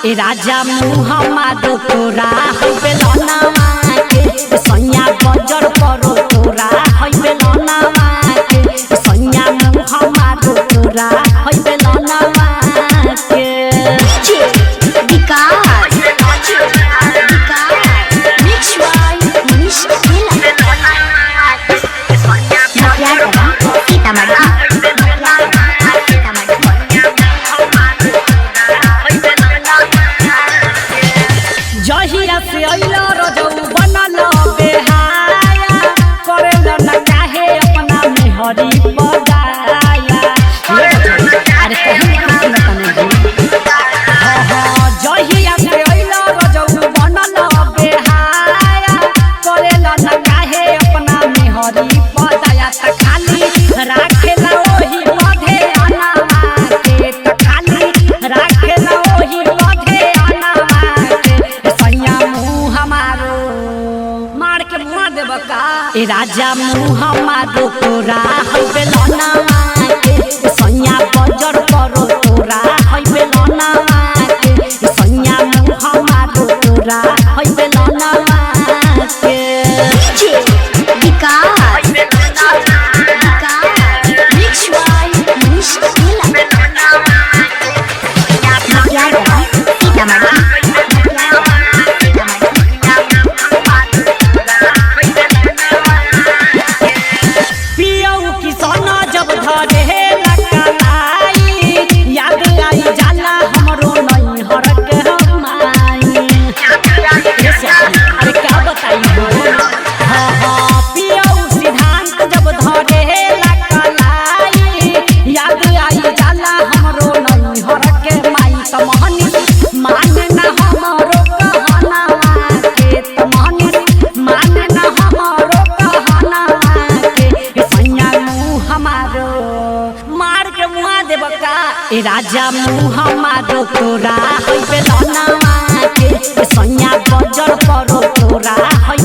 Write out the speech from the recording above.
ए राजा मुहम्मद तोरा है बेलना के सैया बजर करो तोरा है बेलना के सैया मुहम्मद तोरा है बेलना के जहिया से अइला रजऊ बनल बेहाया करेला न काहे अपना मेहरी बगाया अरे कहीं ना जहिया से अइला रजऊ बनल बेहाया करेला न काहे अपना मेहरी बगाया त खाली राखेला ओही मधे आना के त खाली राखेला ओही मधे आना ए राजा मुहम्मद तोरा है बेलना के सैया बजर करो तोरा है बेलना के सैया मुहम्मद तोरा है बेलना के ए राजा मुहम्मद तोरा है बेलना के सैया बजर करो तोरा है